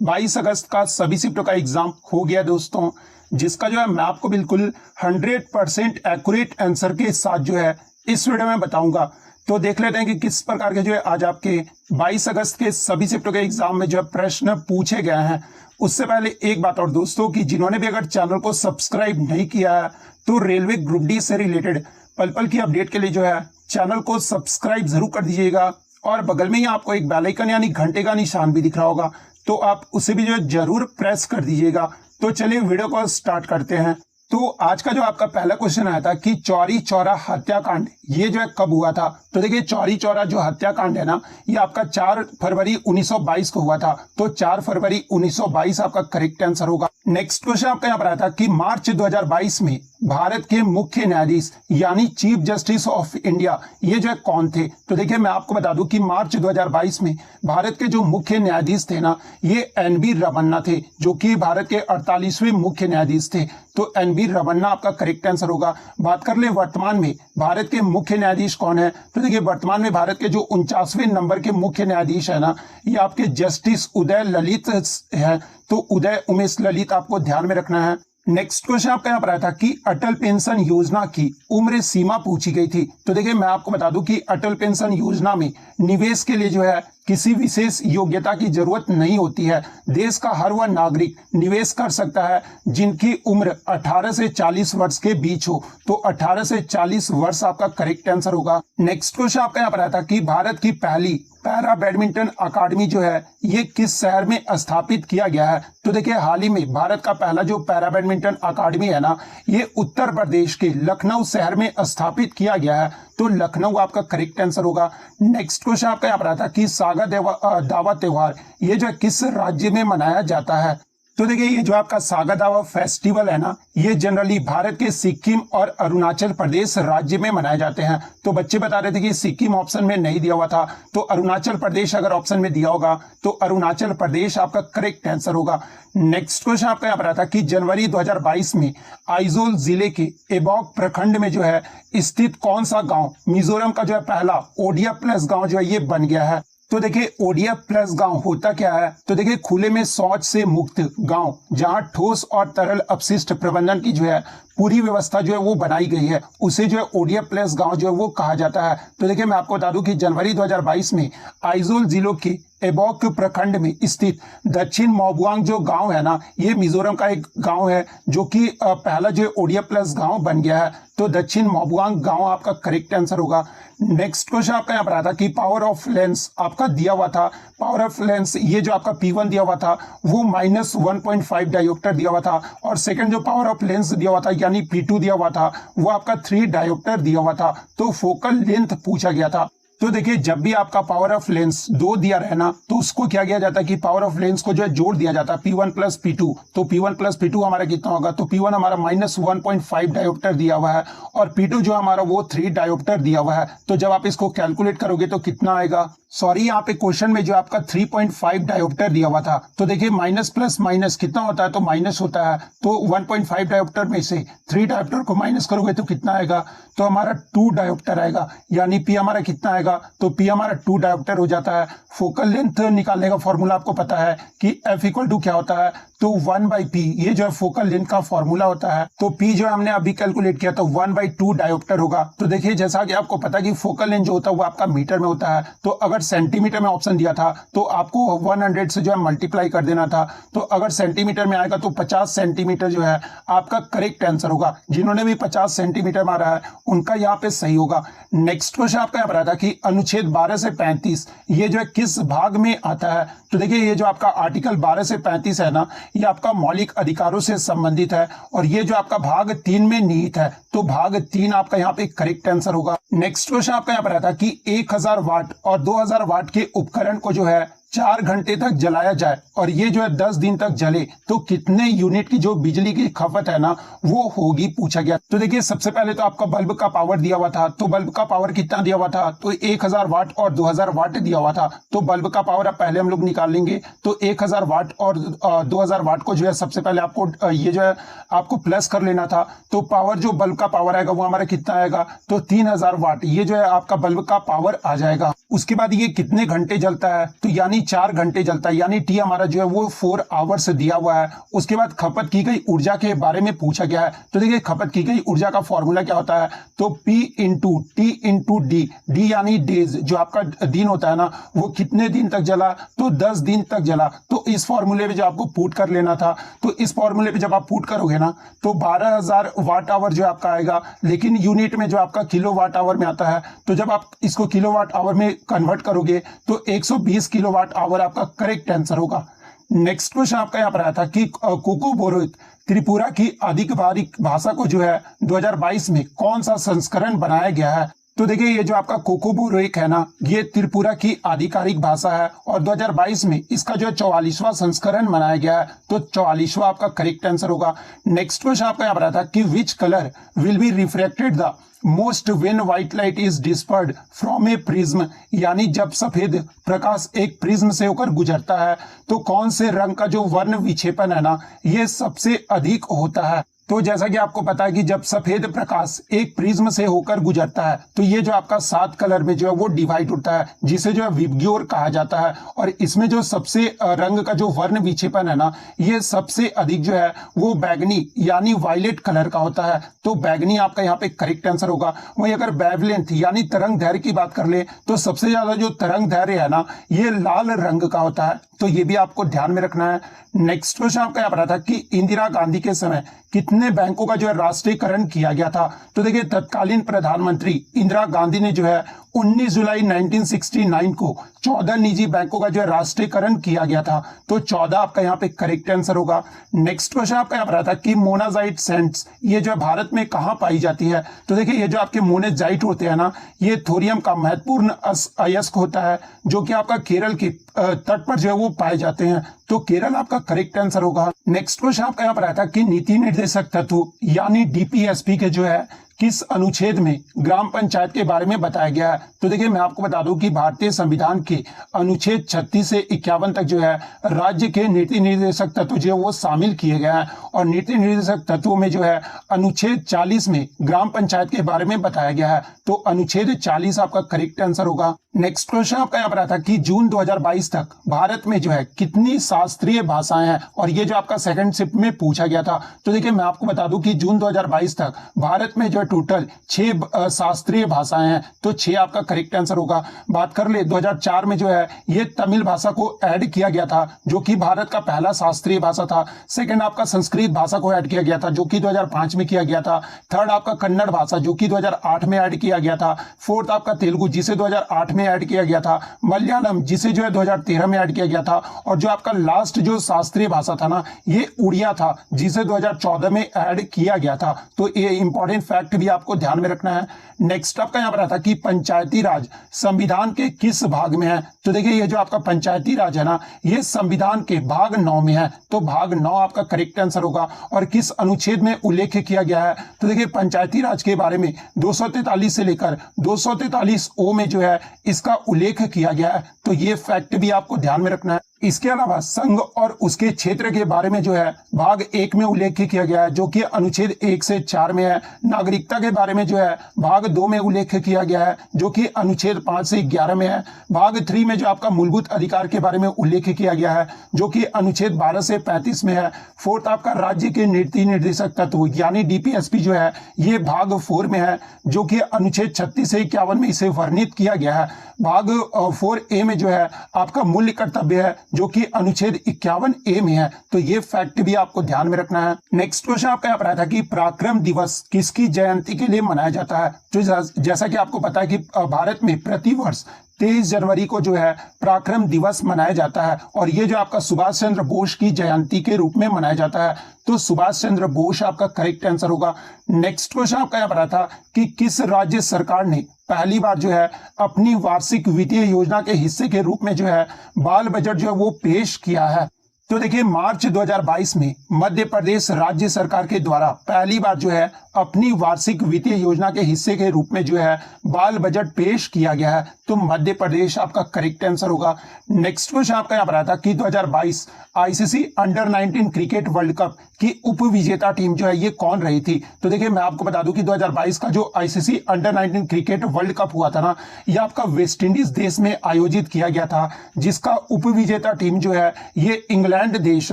22 अगस्त का सभी शिफ्टों का एग्जाम हो गया दोस्तों, जिसका जो है मैं आपको बिल्कुल 100% एक्यूरेट आंसर के साथ जो है इस वीडियो में बताऊंगा। तो देख लेते हैं कि किस प्रकार के जो है आज आपके 22 अगस्त के सभी शिफ्टों के एग्जाम में जो है प्रश्न पूछे गए हैं। उससे पहले एक बात और दोस्तों कि जिन्होंने भी अगर चैनल को सब्सक्राइब नहीं किया है तो रेलवे ग्रुप डी से रिलेटेड पल पल की अपडेट के लिए जो है चैनल को सब्सक्राइब जरूर कर दीजिएगा और बगल में ही आपको एक बेल आइकन यानी घंटे का निशान भी दिख रहा होगा, तो आप उसे भी जो है जरूर प्रेस कर दीजिएगा। तो चलिए वीडियो को स्टार्ट करते हैं। तो आज का जो आपका पहला क्वेश्चन आया था कि चौरी चौरा हत्याकांड ये जो है कब हुआ था। तो देखिए चौरी चौरा जो हत्याकांड है ना, ये आपका 4 फरवरी 1922 को हुआ था। तो 4 फरवरी 1922 आपका करेक्ट आंसर होगा। नेक्स्ट क्वेश्चन आपका यहाँ पर आया था कि मार्च 2022 में भारत के मुख्य न्यायाधीश यानी चीफ जस्टिस ऑफ इंडिया ये जो है कौन थे। तो देखिए मैं आपको बता दूं कि मार्च 2022 में भारत के जो मुख्य न्यायाधीश थे ना, ये एन.बी. रमन्ना थे, जो कि भारत के 48वें मुख्य न्यायाधीश थे। तो एन.बी. रमन्ना आपका करेक्ट आंसर होगा। बात कर ले वर्तमान में भारत के मुख्य न्यायाधीश कौन है। तो देखिए वर्तमान में भारत के जो 49वें नंबर के मुख्य न्यायाधीश है ना, ये आपके जस्टिस उदय ललित है। तो उदय उमेश ललित आपको ध्यान में रखना है। नेक्स्ट क्वेश्चन आपका यहाँ पर आया था कि अटल पेंशन योजना की उम्र सीमा पूछी गई थी। तो देखिए मैं आपको बता दूं कि अटल पेंशन योजना में निवेश के लिए जो है किसी विशेष योग्यता की जरूरत नहीं होती है। देश का हर वह नागरिक निवेश कर सकता है जिनकी उम्र 18 से 40 वर्ष के बीच हो। तो 18 से 40 वर्ष आपका करेक्ट आंसर होगा। नेक्स्ट क्वेश्चन आपका यहाँ पर आया था कि भारत की पहली पैरा बैडमिंटन अकादमी जो है ये किस शहर में स्थापित किया गया है। तो देखिए हाल ही में भारत का पहला जो पैरा बैडमिंटन अकादमी है ना, ये उत्तर प्रदेश के लखनऊ शहर में स्थापित किया गया है। तो लखनऊ आपका करेक्ट आंसर होगा। नेक्स्ट क्वेश्चन आपका यहाँ पर आता है कि सागा दावा त्योहार ये जो है किस राज्य में मनाया जाता है। तो देखिए ये जो आपका सागा दावा फेस्टिवल है ना, ये जनरली भारत के सिक्किम और अरुणाचल प्रदेश राज्य में मनाए जाते हैं। तो बच्चे बता रहे थे कि सिक्किम ऑप्शन में नहीं दिया हुआ था, तो अरुणाचल प्रदेश अगर ऑप्शन में दिया होगा तो अरुणाचल प्रदेश आपका करेक्ट आंसर होगा। नेक्स्ट क्वेश्चन आपका यहाँ पर आता है कि जनवरी 2022 में आइजोल जिले के एबॉक प्रखंड में जो है स्थित कौन सा गाँव मिजोरम का जो है पहला ODF+ गाँव जो है ये बन गया है। तो देखिए ODF+ गांव होता क्या है। तो देखिए खुले में शौच से मुक्त गांव, जहां ठोस और तरल अपशिष्ट प्रबंधन की जो है पूरी व्यवस्था जो है वो बनाई गई है, उसे जो है ODF+ गांव जो है वो कहा जाता है। तो देखिए मैं आपको बता दूं कि जनवरी 2022 में आइजोल जिलों के एबॉक प्रखंड में स्थित दक्षिण मोबुआंग जो गांव है ना, ये मिजोरम का एक गांव है जो कि पहला जो ODF+ गांव बन गया है। तो दक्षिण मोबुआंग गांव आपका करेक्ट आंसर होगा। नेक्स्ट क्वेश्चन आपका यहाँ पर आता कि पावर ऑफ लेंस आपका दिया हुआ था। पावर ऑफ लेंस ये जो आपका P1 दिया हुआ था वो -1.5 डायोप्टर दिया हुआ था, और सेकंड जो पावर ऑफ लेंस दिया हुआ था यानी P2 दिया हुआ था वो आपका 3 डायोप्टर दिया हुआ था। तो फोकल लेंथ पूछा गया था। तो देखिए जब भी आपका पावर ऑफ लेंस 2 दिया रहे ना, तो उसको क्या किया जाता है कि पावर ऑफ लेंस को जो है जोड़ दिया जाता है P1 + P2। तो P1 + P2 हमारा कितना होगा। तो P1 हमारा -1.5 डायोप्टर दिया हुआ है और P2 जो हमारा वो 3 डायोप्टर दिया हुआ है। तो जब आप इसको कैलकुलेट करोगे तो कितना आएगा। सॉरी यहाँ पे क्वेश्चन में जो आपका 3.5 डायोप्टर दिया हुआ था। तो देखिए माइनस प्लस माइनस कितना होता है, तो माइनस होता है। तो 1.5 डायोप्टर में से 3 डायोप्टर को माइनस करोगे तो कितना आएगा, तो हमारा 2 डायोप्टर आएगा। यानी P हमारा कितना आएगा, तो P हमारा 2 डायोप्टर हो जाता है। फोकल लेंथ निकालने का फॉर्मूला आपको पता है कि F = क्या होता है, तो 1/P ये जो है फोकल लेंथ का फॉर्मूला होता है। तो P जो हमने अभी कैलकुलेट किया तो 1/2 डायोप्टर होगा। तो देखिए जैसा कि आपको पता है कि फोकल लेंथ जो होता है वो आपका मीटर में होता है। तो अगर सेंटीमीटर में ऑप्शन दिया था तो आपको 100 से जो है मल्टीप्लाई कर देना था। तो अगर सेंटीमीटर में आएगा तो 50 सेंटीमीटर जो है आपका करेक्ट आंसर होगा। जिन्होंने भी 50 सेंटीमीटर मारा है उनका यहाँ पे सही होगा। नेक्स्ट क्वेश्चन आपका यहाँ पर आता कि अनुच्छेद 12 से 35 ये जो है किस भाग में आता है। तो देखिए ये जो आपका आर्टिकल 12 से 35 है ना, ये आपका मौलिक अधिकारों से संबंधित है और ये जो आपका भाग 3 में निहित है। तो भाग 3 आपका यहाँ पे करेक्ट आंसर होगा। नेक्स्ट क्वेश्चन आपका यहाँ पर आता है कि 1000 वाट और 2000 वाट के उपकरण को जो है 4 घंटे तक जलाया जाए और ये जो है 10 दिन तक जले तो कितने यूनिट की जो बिजली की खपत है ना वो होगी पूछा गया। तो देखिए सबसे पहले तो आपका बल्ब का पावर दिया हुआ था। तो बल्ब का पावर कितना दिया हुआ था, तो 1000 वाट और 2000 वाट दिया हुआ था। तो बल्ब का पावर अब पहले हम लोग निकाल लेंगे। तो 1000 वाट और 2000 वाट को जो है सबसे पहले आपको ये जो है आपको प्लस कर लेना था। तो पावर जो बल्ब का पावर आएगा वो हमारा कितना आएगा, तो 3000 वाट ये जो है आपका बल्ब का पावर आ जाएगा। उसके बाद ये कितने घंटे जलता है, तो यानी 4 घंटे जलता है, यानी टी हमारा जो है वो 4 आवर्स दिया हुआ है। उसके बाद खपत की गई ऊर्जा के बारे में पूछा गया है, तो देखिए खपत की गई ऊर्जा का फॉर्मूला क्या होता है, तो P into T into D, D यानी डेज, जो आपका दिन होता है ना वो कितने दिन तक जला, तो 10 दिन तक जला। तो इस फॉर्मूले पे जो आपको पुट कर लेना था, तो इस फॉर्मूले पे जब आप पुट करोगे ना तो 12,000 वाट आवर जो आपका आएगा, लेकिन यूनिट में जो आपका किलो वाट आवर में आता है, तो जब आप इसको किलो वाट आवर में कन्वर्ट करोगे तो 120 किलोवाट आवर आपका करेक्ट आंसर होगा। नेक्स्ट क्वेश्चन आपका यहाँ पर आया था कि कोको बोरोइक त्रिपुरा की आधिकारिक भाषा को जो है 2022 में कौन सा संस्करण बनाया गया है, तो देखिए ये जो आपका कोको बोरोइक है ना ये त्रिपुरा की आधिकारिक भाषा है और 2022 में इसका जो है 44वां संस्करण बनाया गया है, तो 44वां आपका करेक्ट आंसर होगा। नेक्स्ट क्वेश्चन आपका यहाँ पर आता है कि which colour will be reflected the most when white light is dispersed from A prism, यानी जब सफेद प्रकाश एक प्रिज्म से होकर गुजरता है तो कौन से रंग का जो वर्ण विक्षेपण है ना ये सबसे अधिक होता है। तो जैसा कि आपको पता है कि जब सफेद प्रकाश एक प्रिज्म से होकर गुजरता है तो ये जो आपका 7 कलर में जो है वो डिवाइड होता है, जिसे जो है विबग्योर कहा जाता है। और इसमें जो सबसे रंग का जो वर्ण विक्षेपण है ना ये सबसे अधिक जो है वो बैगनी यानी वायलेट कलर का होता है, तो बैगनी आपका यहाँ पे करेक्ट आंसर होगा। वहीं अगर वेवलेंथ यानी तरंग दैर्घ्य की बात कर ले तो सबसे ज्यादा जो तरंग दैर्घ्य है ना ये लाल रंग का होता है, तो ये भी आपको ध्यान में रखना है। नेक्स्ट क्वेश्चन आपका यहाँ पर था कि इंदिरा गांधी के समय कितने बैंकों का जो है राष्ट्रीयकरण किया गया था, तो देखिए तत्कालीन प्रधानमंत्री इंदिरा गांधी ने जो है 19 जुलाई 1969 को 14 निजी बैंकों का जो है राष्ट्रीयकरण किया गया था, तो 14 आपका यहाँ पे करेक्ट आंसर होगा। नेक्स्ट क्वेश्चन आपका यहाँ पर था कि मोनाजाइट सैंड्स ये जो है भारत में कहाँ पाई जाती है, तो देखिए ये जो आपके मोनेजाइट होते हैं ना ये थोरियम का महत्वपूर्ण अयस्क होता है जो कि आपका केरल के तट पर जो है वो पाए जाते हैं, तो केरल आपका करेक्ट आंसर होगा। नेक्स्ट क्वेश्चन आपका यहाँ पर आया था कि नीति निर्देशक तत्व यानी डीपीएसपी के जो है किस अनुच्छेद में ग्राम पंचायत के बारे में बताया गया है, तो देखिए मैं आपको बता दूं कि भारतीय संविधान के अनुच्छेद 36 से 51 तक जो है राज्य के नीति निर्देशक तत्व जो है वो शामिल किए गए हैं और नीति निर्देशक तत्वों में जो है अनुच्छेद 40 में ग्राम पंचायत के बारे में बताया गया है, तो अनुच्छेद 40 आपका करेक्ट आंसर होगा। नेक्स्ट क्वेश्चन आपका यहाँ पर आता है कि जून 2022 तक भारत में जो है कितनी शास्त्रीय भाषाएं हैं, और ये जो आपका सेकंड शिफ्ट में पूछा गया था, तो देखिए मैं आपको बता दूं कि जून 2022 तक भारत में जो टोटल 6 शास्त्रीय भाषाएं हैं, तो 6 आपका करेक्ट आंसर होगा। बात कर ले 2004 में जो है ये तमिल भाषा को ऐड किया गया था जो कि भारत का पहला शास्त्रीय भाषा था। सेकंड आपका संस्कृत भाषा को ऐड किया गया था जो कि 2005 में किया गया था। थर्ड आपका कन्नड़ भाषा जो कि 2008 में ऐड किया गया था। फोर्थ आपका तेलुगु जिसे 2008 में ऐड किया गया था। मलयालम जिसे जो है 2013 में ऐड किया गया था। और जो आपका लास्ट जो शास्त्रीय भाषा था ना ये उड़िया था जिसे 2014 में ऐड किया गया था, तो ये इंपॉर्टेंट फैक्ट भी आपको ध्यान में रखना है। नेक्स्ट आपका यहाँ पर आता कि पंचायती राज संविधान के किस भाग में है, तो देखिए ये जो आपका पंचायती राज है ना ये संविधान के भाग 9 में है, तो भाग 9 आपका करेक्ट आंसर होगा। और किस अनुच्छेद में उल्लेख किया गया है, तो देखिए पंचायती राज के बारे में 243 से लेकर 243 ओ में जो है इसका उल्लेख किया गया है, तो ये फैक्ट भी आपको ध्यान में रखना है। इसके अलावा संघ और उसके क्षेत्र के बारे में जो है भाग 1 में उल्लेख किया गया है जो कि अनुच्छेद 1 से 4 में है। नागरिकता के बारे में जो है भाग 2 में उल्लेख किया गया है जो कि अनुच्छेद 5 से 11 में है। भाग 3 में जो आपका मूलभूत अधिकार के बारे में उल्लेख किया गया है जो कि अनुच्छेद 12 से 35 में है। फोर्थ आपका राज्य के नीति निर्देशक तत्व यानी डीपीएसपी जो है ये भाग 4 में है जो कि अनुच्छेद 36 से 51 में इसे वर्णित किया गया है। भाग 4A में जो है आपका मूल्य कर्तव्य है जो कि अनुच्छेद 51A में है, तो ये फैक्ट भी आपको ध्यान में रखना है। नेक्स्ट क्वेश्चन आपका यहाँ पर आया था कि पराक्रम दिवस किसकी जयंती के लिए मनाया जाता है, तो जैसा कि आपको पता है कि भारत में प्रति वर्ष 23 जनवरी को जो है पराक्रम दिवस मनाया जाता है और ये जो आपका सुभाष चंद्र बोस की जयंती के रूप में मनाया जाता है, तो सुभाष चंद्र बोस आपका करेक्ट आंसर होगा। नेक्स्ट क्वेश्चन आपका यहाँ पर आता था कि किस राज्य सरकार ने पहली बार जो है अपनी वार्षिक वित्तीय योजना के हिस्से के रूप में जो है बाल बजट जो है वो पेश किया है, तो देखिए मार्च 2022 में मध्य प्रदेश राज्य सरकार के द्वारा पहली बार जो है अपनी वार्षिक वित्तीय योजना के हिस्से के रूप में जो है बाल बजट पेश किया गया है। तो मध्य प्रदेश आपका करेक्ट आंसर होगा। नेक्स्ट क्वेश्चन आपका यहाँ पर आता है कि 2022 ICC under 19 cricket world cup की उप विजेता टीम जो है ये कौन रही थी। तो देखिए मैं आपको बता दूं कि 2022 का जो ICC under 19 cricket world cup हुआ था ना, ये आपका वेस्ट इंडीज देश में आयोजित किया गया था, जिसका उप विजेता टीम जो है ये इंग्लैंड देश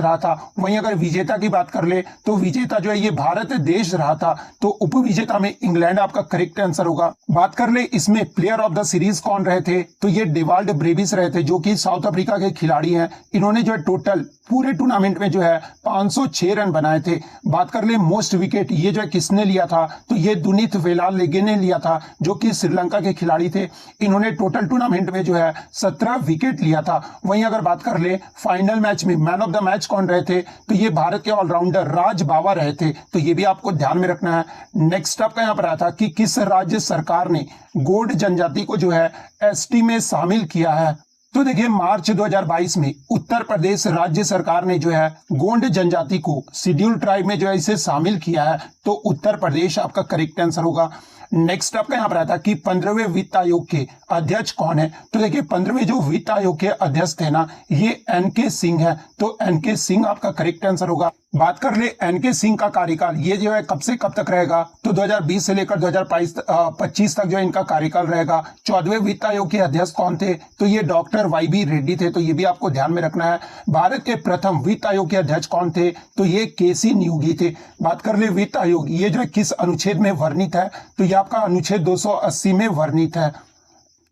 रहा था। वहीं अगर विजेता की बात कर ले तो विजेता जो है ये भारत देश रहा था। तो उप विजेता में इंग्लैंड आपका करेक्ट आंसर होगा। बात कर ले इसमें प्लेयर ऑफ द सीरीज कौन रहे थे, तो ये डेवाल्ड ब्रेविस रहे थे, जो कि साउथ अफ्रीका के खिलाड़ी हैं। इन्होंने जो है टोटल पूरे टूर्नामेंट में जो है 506 रन बनाए थे। बात कर ले मोस्ट विकेट, ये जो है किसने लिया था, तो ये दुनित वेलालेगे ने लिया था, जो कि श्रीलंका के खिलाड़ी थे। इन्होंने टोटल टूर्नामेंट में जो है 17 विकेट लिया था। वहीं अगर बात कर ले फाइनल मैच में मैन ऑफ द मैच कौन रहे थे, तो ये भारत के ऑलराउंडर राज बावा रहे थे। तो ये भी आपको ध्यान में रखना है। नेक्स्ट आपका यहाँ पर आया था कि किस राज्य सरकार ने गोंड जनजाति को जो है एसटी में शामिल किया है। तो देखिए मार्च 2022 में उत्तर प्रदेश राज्य सरकार ने जो है गोंड जनजाति को शेड्यूल ट्राइब में जो है इसे शामिल किया है। तो उत्तर प्रदेश आपका करेक्ट आंसर होगा। नेक्स्ट आपका यहाँ पर आता है कि 15वें वित्त आयोग के अध्यक्ष कौन है। तो देखिए 15वें जो वित्त आयोग के अध्यक्ष थे ना, ये एनके सिंह है। तो एनके सिंह आपका करेक्ट आंसर होगा। बात कर ले एनके सिंह का कार्यकाल, ये जो है कब से कब तक रहेगा, तो 2020 से लेकर 2025 तक जो है इनका कार्यकाल रहेगा। 14वें वित्त आयोग के अध्यक्ष कौन थे, तो ये डॉक्टर वाई रेड्डी थे। तो ये भी आपको ध्यान में रखना है। भारत के प्रथम वित्त आयोग के अध्यक्ष कौन थे, तो ये केसी नियोगी थे। बात कर ले वित्त आयोग, ये जो है किस अनुच्छेद में वर्णित है, तो ये आपका अनुच्छेद 280 में वर्णित है।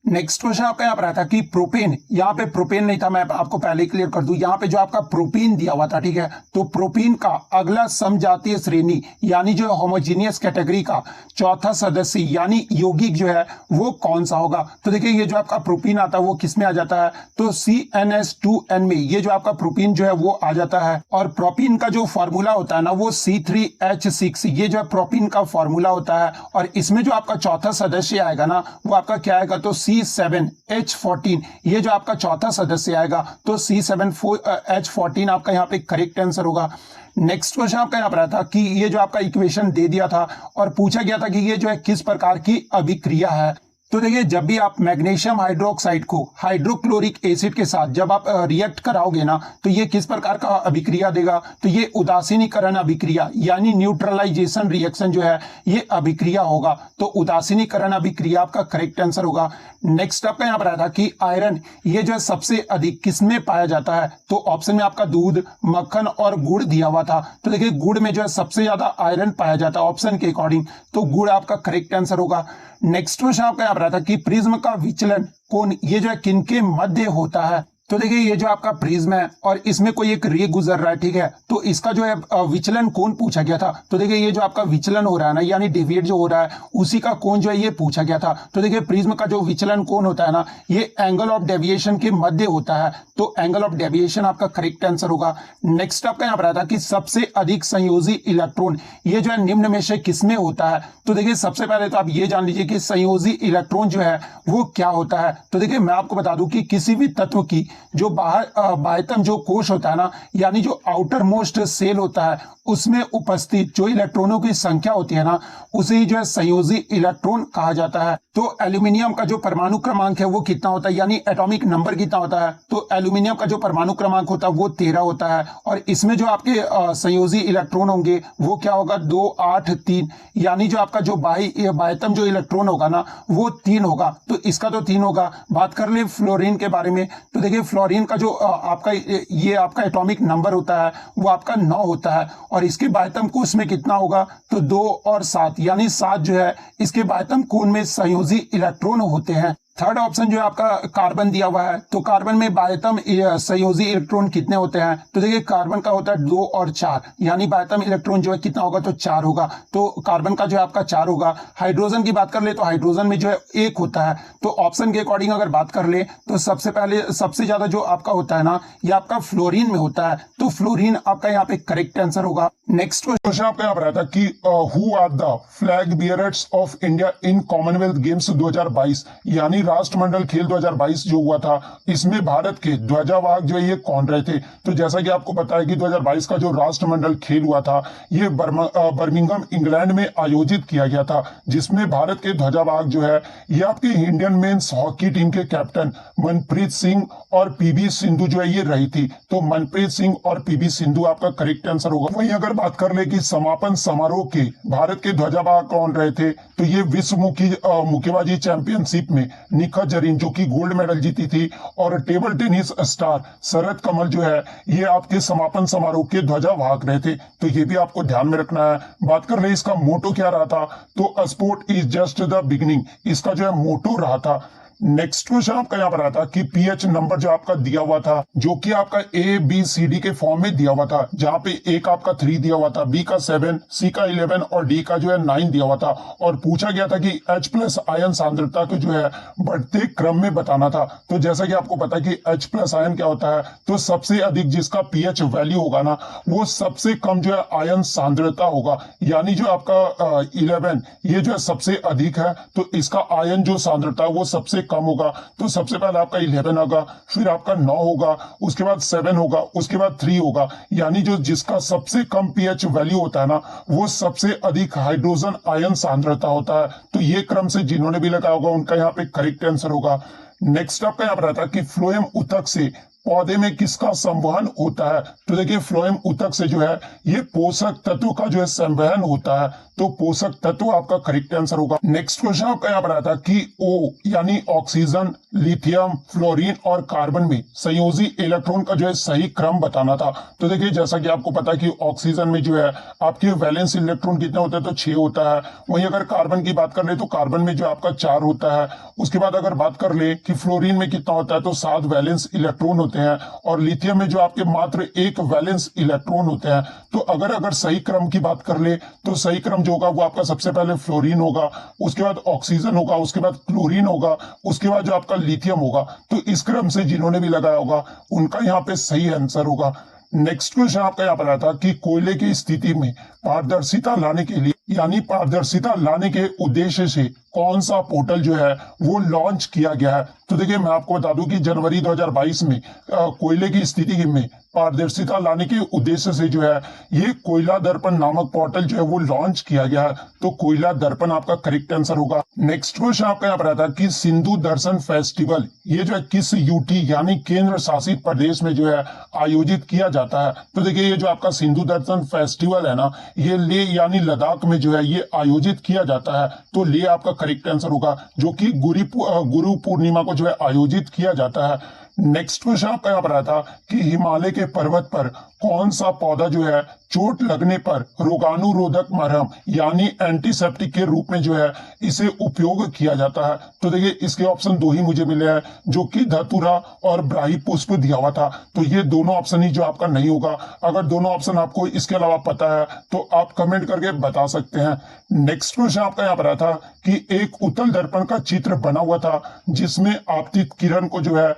नेक्स्ट क्वेश्चन आपका यहाँ पर आता है कि प्रोपेन, यहाँ पे प्रोपेन नहीं था, मैं आपको पहले ही क्लियर कर दूं। यहाँ पे जो आपका प्रोपीन दिया हुआ था, ठीक है, तो प्रोपीन का अगला समजातीय श्रेणी यानी जो होमोजीनियस कैटेगरी का चौथा सदस्य यानी यौगिक जो है वो कौन सा होगा। तो देखिए ये जो आपका प्रोपीन आता है वो किस में आ जाता है, तो CnH2n में ये जो आपका प्रोपीन जो है वो आ जाता है। और प्रोपीन का जो फॉर्मूला होता है ना वो C3H6, ये जो है प्रोपीन का फॉर्मूला होता है। और इसमें जो आपका चौथा सदस्य आएगा ना वो आपका क्या आएगा, तो C7H14, ये जो आपका चौथा सदस्य आएगा। तो C7H14 आपका यहाँ पे करेक्ट आंसर होगा। नेक्स्ट क्वेश्चन आपका यहाँ पर आता कि ये जो आपका इक्वेशन दे दिया था और पूछा गया था कि ये जो है किस प्रकार की अभिक्रिया है। तो देखिए जब भी आप मैग्नीशियम हाइड्रोक्साइड को हाइड्रोक्लोरिक एसिड के साथ जब आप रिएक्ट कराओगे ना, तो ये किस प्रकार का अभिक्रिया देगा, तो ये उदासीनीकरण अभिक्रिया यानी न्यूट्रलाइजेशन रिएक्शन जो है ये अभिक्रिया होगा। तो उदासीनीकरण अभिक्रिया आपका करेक्ट आंसर होगा। नेक्स्ट आपका यहाँ पर आया था कि आयरन ये जो है सबसे अधिक किसमें पाया जाता है, तो ऑप्शन में आपका दूध, मक्खन और गुड़ दिया हुआ था। तो देखिए गुड़ में जो है सबसे ज्यादा आयरन पाया जाता है ऑप्शन के अकॉर्डिंग, तो गुड़ आपका करेक्ट आंसर होगा। नेक्स्ट क्वेश्चन आपका यहाँ पर आता कि प्रिज्म का विचलन कोण ये जो है किनके मध्य होता है। तो देखिए ये जो आपका प्रिज्म है और इसमें कोई एक रे गुजर रहा है, ठीक है, तो इसका जो है विचलन कोण पूछा गया था। तो देखिए ये जो आपका विचलन हो रहा है ना यानी डेविएट जो हो रहा है उसी का कोण जो है ये पूछा गया था। तो देखिए प्रिज्म का जो विचलन कोण होता है ना ये एंगल ऑफ डेविएशन के मध्य होता है। तो एंगल ऑफ डेविएशन आपका करेक्ट आंसर होगा। नेक्स्ट आपका यहाँ पर आता कि सबसे अधिक संयोजी इलेक्ट्रॉन ये जो है निम्न में से किसमें होता है। तो देखिए सबसे पहले तो आप ये जान लीजिए कि संयोजी इलेक्ट्रॉन जो है वो क्या होता है। तो देखिए मैं आपको बता दूं कि किसी भी तत्व की जो बाह्यतम जो कोश होता है ना यानी जो आउटर मोस्ट सेल होता है उसमें उपस्थित जो इलेक्ट्रॉनों की संख्या होती है ना उसे जो है संयोजी इलेक्ट्रॉन कहा जाता है। तो एल्यूमिनियम का जो परमाणु क्रमांक है वो कितना होता है यानी एटॉमिक नंबर कितना होता है, तो एल्यूमिनियम का जो परमाणु क्रमांक होता है वो 13 होता है। और इसमें जो आपके संयोजी इलेक्ट्रॉन होंगे वो क्या होगा, 2 8 3, यानी जो आपका जो बाह्यतम जो इलेक्ट्रॉन होगा ना वो 3 होगा। तो इसका तो 3 होगा। बात कर ले फ्लोरीन के बारे में, तो देखिए फ्लोरीन का जो आपका ये आपका एटॉमिक नंबर होता है वो आपका 9 होता है। और इसके बाह्यतम कोश में कितना होगा, तो 2 और 7 यानी 7 जो है इसके बाह्यतम कोण में संयोजी इलेक्ट्रॉन होते हैं। थर्ड ऑप्शन जो है आपका कार्बन दिया हुआ है, तो कार्बन में बाह्यतम संयोजी इलेक्ट्रॉन कितने होते हैं, तो देखिए कार्बन का होता है 2 और 4 यानी बाह्यतम इलेक्ट्रॉन जो है कितना होगा, तो 4 होगा। तो कार्बन का जो है आपका 4 होगा। हाइड्रोजन की बात कर ले तो हाइड्रोजन में जो है 1 होता है। तो ऑप्शन के अकॉर्डिंग अगर बात कर ले तो सबसे पहले सबसे ज्यादा जो आपका होता है ना ये आपका फ्लोरीन में होता है। तो फ्लोरीन आपका यहाँ पे करेक्ट आंसर होगा। नेक्स्ट क्वेश्चन आपका यहाँ पर आता है कि who are the flag bearers of India in Commonwealth Games 2022 यानी राष्ट्रमंडल खेल 2022 जो हुआ था, इसमें भारत के ध्वजावाहक जो है ये कौन रहे थे? तो जैसा कि आपको पता है कि 2022 का जो राष्ट्रमंडल खेल हुआ था ये बर्मिंघम इंग्लैंड में आयोजित किया गया था, जिसमें भारत के ध्वजावाहक जो है ये आपके इंडियन मेंस हॉकी टीम के कैप्टन मनप्रीत सिंह और पीवी सिंधु जो है ये रही थी। तो मनप्रीत सिंह और पीवी सिंधु आपका करेक्ट आंसर होगा। वहीं अगर बात कर ले कि समापन समारोह के भारत के ध्वजावाहक कौन रहे थे, तो ये विश्व मुक्केबाजी चैंपियनशिप में निखत जरीन जो कि गोल्ड मेडल जीती थी, और टेबल टेनिस स्टार शरद कमल जो है ये आपके समापन समारोह के ध्वजावाहक रहे थे। तो ये भी आपको ध्यान में रखना है। बात कर ले इसका मोटो क्या रहा था, तो sport is just the beginning इसका जो है मोटो रहा था। नेक्स्ट क्वेश्चन आपका यहाँ पर आता कि पीएच नंबर जो आपका दिया हुआ था, जो कि आपका ABCD के फॉर्म में दिया हुआ था, जहां पे ए का आपका 3 दिया हुआ था, बी का 7, सी का 11 और डी का जो है 9 दिया हुआ था, और पूछा गया था कि H+ आयन सांद्रता को जो है बढ़ते क्रम में बताना था। तो जैसा कि आपको पता है कि H+ आयन क्या होता है, तो सबसे अधिक जिसका पीएच वैल्यू होगा ना, वो सबसे कम जो है आयन सांद्रता होगा। यानी जो आपका 11 ये जो है सबसे अधिक है, तो इसका आयन जो सांद्रता वो सबसे कम होगा। तो सबसे पहले आपका 11 होगा, फिर आपका 9 होगा, उसके बाद 7 होगा, उसके बाद 3 होगा। यानी जो जिसका सबसे कम पीएच वैल्यू होता है ना, वो सबसे अधिक हाइड्रोजन आयन सांद्रता होता है। तो ये क्रम से जिन्होंने भी लगाया होगा उनका यहाँ पे करेक्ट आंसर होगा। नेक्स्ट आपका यहाँ पर आता है कि फ्लोएम ऊतक से पौधे में किसका संवहन होता है? तो देखिए फ्लोएम ऊतक से जो है ये पोषक तत्व का जो है संवहन होता है। तो पोषक तत्व आपका करेक्ट आंसर होगा। नेक्स्ट क्वेश्चन आपका यहाँ पर आता है कि O यानी ऑक्सीजन, लिथियम, फ्लोरीन और कार्बन में संयोजी इलेक्ट्रॉन का जो है सही क्रम बताना था। तो देखिए जैसा कि आपको पता है कि ऑक्सीजन में जो है आपके वैलेंस इलेक्ट्रॉन कितने होते हैं, तो 6 होता है। वहीं अगर कार्बन की बात कर ले तो कार्बन में जो आपका 4 होता है। उसके बाद अगर बात कर ले कि फ्लोरीन में कितना होता है, तो 7 वैलेंस इलेक्ट्रॉन होते हैं, और लिथियम में जो आपके मात्र 1 वैलेंस इलेक्ट्रॉन होते हैं। तो अगर सही क्रम की बात कर ले तो सही क्रम जो होगा वो आपका सबसे पहले फ्लोरीन होगा, उसके बाद ऑक्सीजन होगा, उसके बाद क्लोरीन होगा, उसके बाद जो आपका लिथियम होगा। तो इस क्रम से जिन्होंने भी लगाया होगा उनका यहाँ पे सही आंसर होगा। नेक्स्ट क्वेश्चन आपका यहाँ पर आता कि कोयले की स्थिति में पारदर्शिता लाने के लिए यानी पारदर्शिता लाने के उद्देश्य से कौन सा पोर्टल जो है वो लॉन्च किया गया है? तो देखिए मैं आपको बता दूं कि जनवरी 2022 में कोयले की स्थिति में पारदर्शिता लाने के उद्देश्य से जो है ये कोयला दर्पण नामक पोर्टल जो है वो लॉन्च किया गया है। तो कोयला दर्पण आपका करेक्ट आंसर होगा। नेक्स्ट क्वेश्चन आपका यहाँ पर आता है कि सिंधु दर्शन फेस्टिवल ये जो है किस यूटी यानी केंद्र शासित प्रदेश में जो है आयोजित किया जाता है? तो देखिए ये जो आपका सिंधु दर्शन फेस्टिवल है ना, ये लेह यानी लद्दाख में जो है ये आयोजित किया जाता है। तो लेह आपका करेक्ट आंसर होगा, जो कि गुरु पूर्णिमा को जो है आयोजित किया जाता है। नेक्स्ट क्वेश्चन आपका यहाँ पर आता कि हिमालय के पर्वत पर कौन सा पौधा जो है चोट लगने पर रोगाणुरोधक मरहम यानी एंटीसेप्टिक के रूप में जो है इसे उपयोग किया जाता है? तो देखिए इसके ऑप्शन 2 ही मुझे मिले हैं, जो कि धतूरा और ब्राही पुष्प दिया हुआ था। तो ये दोनों ऑप्शन ही जो आपका नहीं होगा। अगर दोनों ऑप्शन आपको इसके अलावा पता है तो आप कमेंट करके बता सकते हैं। नेक्स्ट क्वेश्चन आपका यहाँ पर आता कि एक उत्तल दर्पण का चित्र बना हुआ था जिसमें आपतित किरण को जो है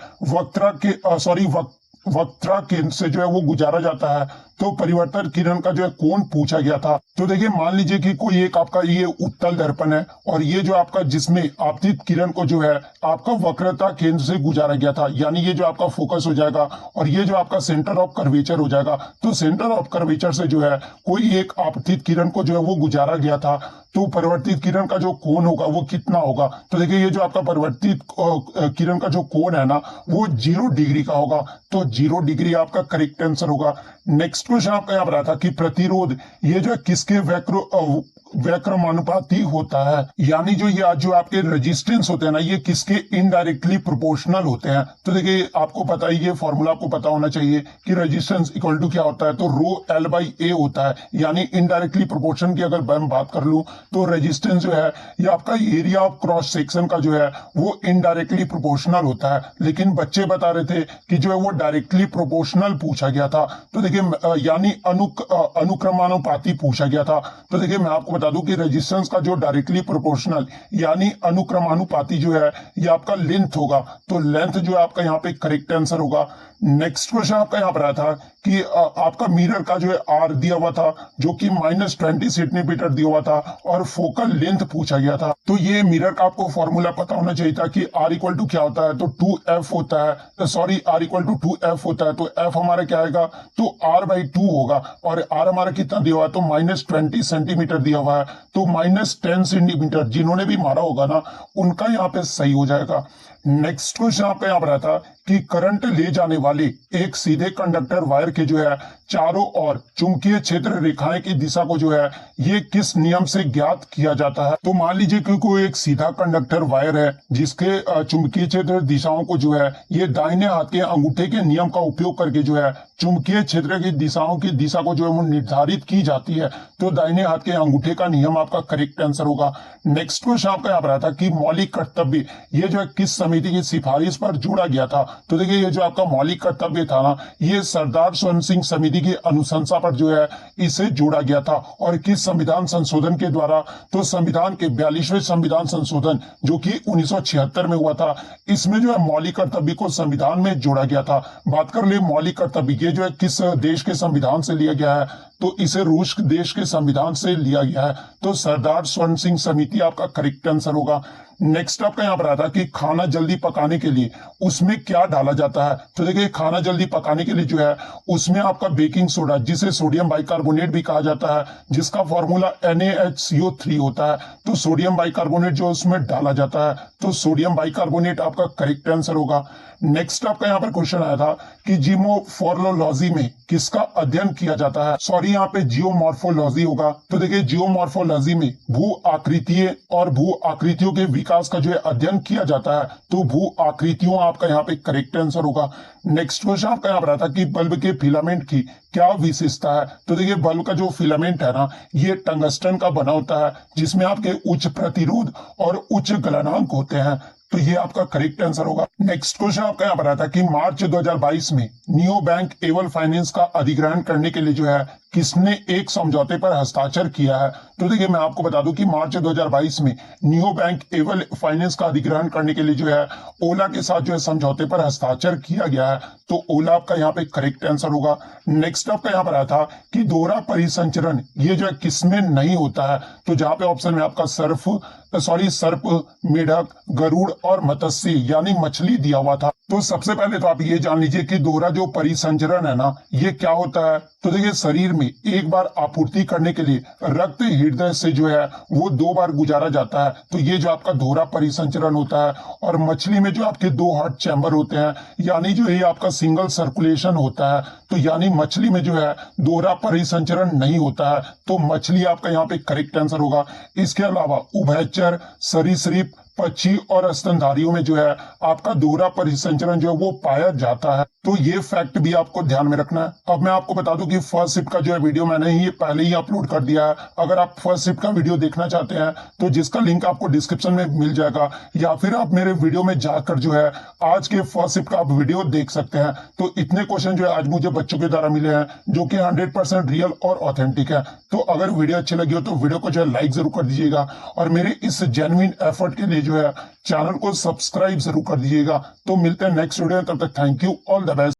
वक्त्रा केंद्र से जो है वो गुजारा जाता है। तो परिवर्तन किरण का जो है कोण पूछा गया था। तो देखिए मान लीजिए कि कोई एक आपका ये उत्तल दर्पण है, और ये जो आपका जिसमें आपतित किरण को जो है आपका वक्रता केंद्र से गुजारा गया था, यानी ये जो आपका फोकस हो जाएगा और ये जो आपका सेंटर ऑफ कर्वेचर हो जाएगा। तो सेंटर ऑफ कर्वेचर से जो है कोई एक आपतित किरण को जो है वो गुजारा गया था। तो परिवर्तित किरण का जो कोण होगा वो कितना होगा? तो देखिए ये जो आपका परिवर्तित किरण का जो कोण है ना वो 0 डिग्री का होगा। तो 0 डिग्री आपका करेक्ट आंसर होगा। नेक्स्ट क्वेश्चन आपका यहाँ पर आता कि प्रतिरोध ये जो है किसके वक्रमानुपाती होता है, यानी जो ये जो आपके रेजिस्टेंस होते हैं ना ये किसके इनडायरेक्टली प्रोपोर्शनल होते हैं? तो देखिए आपको पता है, ये फॉर्मूला आपको पता होना चाहिए कि रेजिस्टेंस इक्वल टू क्या होता है, तो रो L/A होता है। यानी इनडायरेक्टली प्रोपोर्शन की अगर मैं बात कर लूं तो रेजिस्टेंस जो है ये आपका एरिया ऑफ क्रॉस सेक्शन का जो है वो इनडायरेक्टली प्रोपोर्शनल होता है। लेकिन बच्चे बता रहे थे कि जो है वो डायरेक्टली प्रोपोर्शनल पूछा गया था। तो देखिए यानी अनुक्रमानुपाती पूछा गया था। तो देखिए मैं आपको बता दूं कि रेजिस्टेंस का जो डायरेक्टली प्रोपोर्शनल यानी अनुक्रमानुपाती जो है ये आपका लेंथ होगा। तो लेंथ जो है आपका यहाँ पे करेक्ट आंसर होगा। नेक्स्ट क्वेश्चन आपका यहाँ पर आया था कि आपका मिरर का जो है आर दिया हुआ था जो कि -20 सेंटीमीटर दिया हुआ था और फोकल लेंथ पूछा गया था। तो ये मिरर का आपको फॉर्मूला पता होना चाहिए था कि R इक्वल टू क्या होता है, तो 2f होता है, sorry R equal to 2f होता है, तो f हमारा क्या आएगा, तो R/2 होगा और R हमारा कितना दिया हुआ है, तो -20 सेंटीमीटर दिया हुआ है, तो -10 सेंटीमीटर जिन्होंने भी मारा होगा ना उनका यहाँ पे सही हो जाएगा। नेक्स्ट क्वेश्चन आपका यहाँ पर आता कि करंट ले जाने वाले एक सीधे कंडक्टर वायर के जो है चारों ओर चुंबकीय क्षेत्र रेखाएं की दिशा को जो है ये किस नियम से ज्ञात किया जाता है। तो मान लीजिए कि कोई एक सीधा कंडक्टर वायर है जिसके चुंबकीय क्षेत्र दिशाओं को जो है ये दाहिने हाथ के अंगूठे के नियम का उपयोग करके जो है चुंबकीय क्षेत्र की दिशाओं की दिशा को जो है वो निर्धारित की जाती है। तो दाहिने हाथ के अंगूठे का नियम आपका करेक्ट आंसर होगा। नेक्स्ट क्वेश्चन आपका यहाँ पर आता कि मौलिक कर्तव्य ये जो है किस समिति की सिफारिश पर जोड़ा गया था। तो देखिए ये जो आपका मौलिक कर्तव्य था ना ये सरदार स्वर्ण सिंह समिति की अनुशंसा पर जो है इसे जोड़ा गया था। और किस संविधान संशोधन के द्वारा, तो संविधान के 42वें संविधान संशोधन जो कि 1976 में हुआ था, इसमें जो है मौलिक कर्तव्य को संविधान में जोड़ा गया था। बात कर ले मौलिक कर्तव्य ये जो है किस देश के संविधान से लिया गया है, तो इसे रूस देश के संविधान से लिया गया है। तो सरदार स्वर्ण सिंह समिति आपका करेक्ट आंसर होगा। नेक्स्ट आपका यहाँ पर आता है कि खाना जल्दी पकाने के लिए उसमें क्या डाला जाता है। तो देखिए खाना जल्दी पकाने के लिए जो है उसमें आपका बेकिंग सोडा जिसे सोडियम बाइकार्बोनेट भी कहा जाता है जिसका फॉर्मूला NaHCO3 होता है, तो सोडियम बाइकार्बोनेट जो उसमें डाला जाता है, तो सोडियम बाइकार्बोनेट आपका करेक्ट आंसर होगा। नेक्स्ट आपका यहाँ पर क्वेश्चन आया था कि जियोमोर्फोलॉजी में किसका अध्ययन किया जाता है। सॉरी यहाँ पे जियोमॉर्फोलॉजी होगा। तो देखिए जियोमॉर्फोलॉजी में भू आकृतीय और भू आकृतियों के विकास का जो है अध्ययन किया जाता है, तो भू आकृतियों आपका यहाँ पे करेक्ट आंसर होगा। नेक्स्ट क्वेश्चन आपका यहाँ पर आता कि बल्ब के फिलामेंट की क्या विशेषता है। तो देखिए बल्ब का जो फिलामेंट है ना ये टंगस्टन का बना होता है जिसमें आपके उच्च प्रतिरोध और उच्च गलनांक होते हैं, तो ये आपका करेक्ट आंसर होगा। नेक्स्ट क्वेश्चन आपका यहाँ पर आता है कि मार्च 2022 में नियो बैंक एवल फाइनेंस का अधिग्रहण करने के लिए जो है किसने एक समझौते पर हस्ताक्षर किया है। तो देखिए मैं आपको बता दूं कि मार्च 2022 में नियो बैंक एवल फाइनेंस का अधिग्रहण करने के लिए जो है ओला के साथ जो है समझौते पर हस्ताक्षर किया गया है, तो ओला आपका यहाँ पे करेक्ट आंसर होगा। नेक्स्ट आपका यहाँ पर आया था कि दोहरा परिसंचरण ये जो है किसमें नहीं होता है। तो जहाँ पे ऑप्शन में आपका सर्प, मेढक, गरुड़ और मत्स्य यानी मछली दिया हुआ था। तो सबसे पहले तो आप ये जान लीजिए कि दोहरा जो परिसंचरण है ना ये क्या होता है। तो देखिए शरीर में एक बार आपूर्ति करने के लिए रक्त हृदय से जो है वो 2 बार गुजारा जाता है, तो ये जो आपका दोहरा परिसंचरण होता है। और मछली में जो आपके 2 हार्ट चैम्बर होते हैं यानी जो ये आपका सिंगल सर्कुलेशन होता है, तो यानी मछली में जो है दोहरा परिसंचरण नहीं होता है, तो मछली आपका यहाँ पे करेक्ट आंसर होगा। इसके अलावा उभयचर, सरीसृप, पक्षी और स्तनधारियों में जो है आपका दोहरा परिसंचरण जो है वो पाया जाता है, तो ये फैक्ट भी आपको ध्यान में रखना है। अब मैं आपको बता दूं कि फर्स्ट शिफ्ट का जो है वीडियो मैंने ये पहले ही अपलोड कर दिया है। अगर आप फर्स्ट शिफ्ट का वीडियो देखना चाहते हैं तो जिसका लिंक आपको डिस्क्रिप्शन में मिल जाएगा, या फिर आप मेरे वीडियो में जाकर जो है आज के फर्स्ट शिफ्ट का आप वीडियो देख सकते हैं। तो इतने क्वेश्चन जो है आज मुझे बच्चों के द्वारा मिले हैं जो कि 100% रियल और ऑथेंटिक है। तो अगर वीडियो अच्छी लगी हो तो वीडियो को जो है लाइक जरूर कर दीजिएगा और मेरे इस जेन्युइन एफर्ट के लिए जो है चैनल को सब्सक्राइब जरूर कर दीजिएगा। तो मिलते हैं नेक्स्ट वीडियो में, तब तक thank you, all the best.